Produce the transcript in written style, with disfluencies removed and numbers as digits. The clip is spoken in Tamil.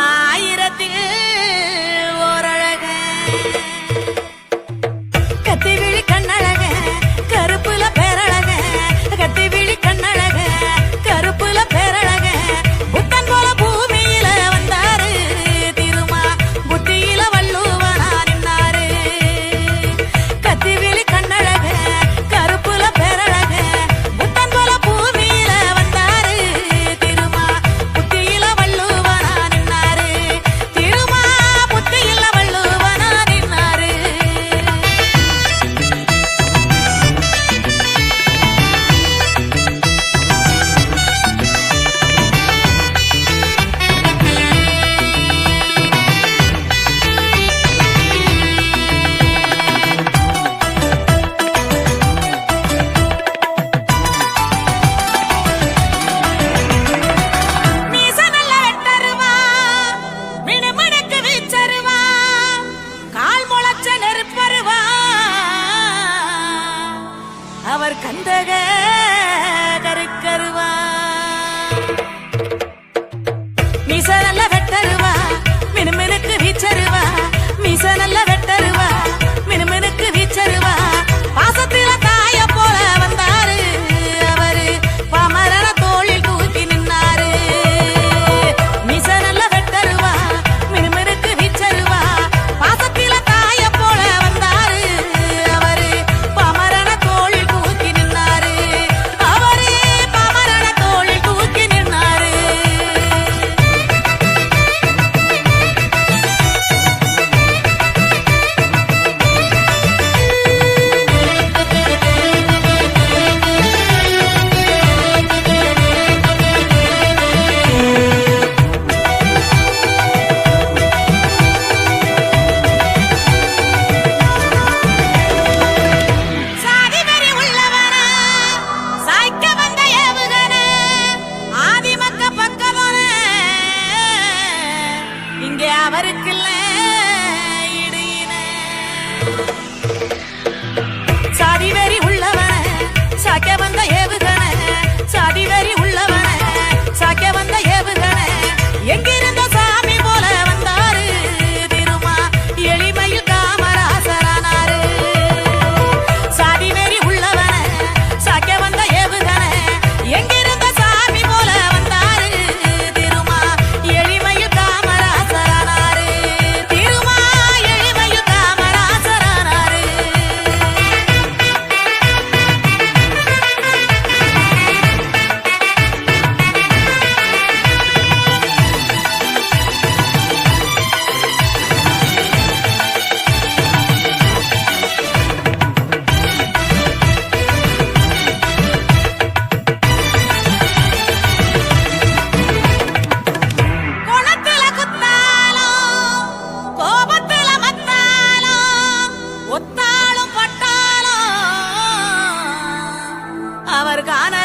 ஆயிரத்தில் ஓரழக கத்திவிழி கண்ணழக கருப்புல பேரழக கத்திவிழி கண்ணழக கருப்புல பேரழக புத்தன் போல பூமியில வந்தாரு திருமா புத்தியில வள்ளுவனா நின்னாரு கத்திவிழி கண்ணழக கருப்புல பேரழக புத்தன் போல பூமியில வந்தாரு திருமா புத்தியில வள்ளுவனா நின்னாரு திருமா புத்தியில வள்ளுவனா நின்னாரு மீச நல்ல வெட்டருவா மினுமினுக்கு வீச்சருவா கால் முளைச்ச நெருப்பருவா அவர் கந்தக கருக்கருவா மீச நல்ல வெட்டருவா மினுமினுக்கு வீச்சருவா மீச நல்ல வெட்டருவா மினுமினுக்கு வீச்சருவா பாசத்தில தாய போல வந்தாரு அவரு பாமரன தோளில் தூக்கி நின்னாரு மீச நல்ல வெட்டருவா மினுமினுக்கு வீச்சருவா பாசத்தில தாய போல வந்தாரு அவரு பாமரன தோளில் தூக்கி நின்னாரு அவரு பாமரன தோளில் தூக்கி நின்னாரு சாதி வெறி உள்ளவன சாய்க்க வந்த ஏவுகன ஆதிமக்க பக்கவன இங்கே அவருக்குல்ல இடையின சாதி வெறி உள்ளவன சாய்க்க வந்த ஏவுகன சாதி வெறி உள்ளவன சாய்க்க வந்த ஏவுகன எங்கிருந்த சாமி போல வந்தாரு திருமா எளிமையில் காமராசரானாரு சாதி வெறி உள்ளவன சாய்க்க வந்த ஏவுகன எங்கிருந்த சாமி போல வந்தாரு திருமா எளிமையில் காமராசரானாரு திருமா எளிமையில் காமராசரானாரு குணத்துல குத்தாலும் கோபத்துல மத்தாலும் ஒத்தாலும் பட்டாலும் அவர் காண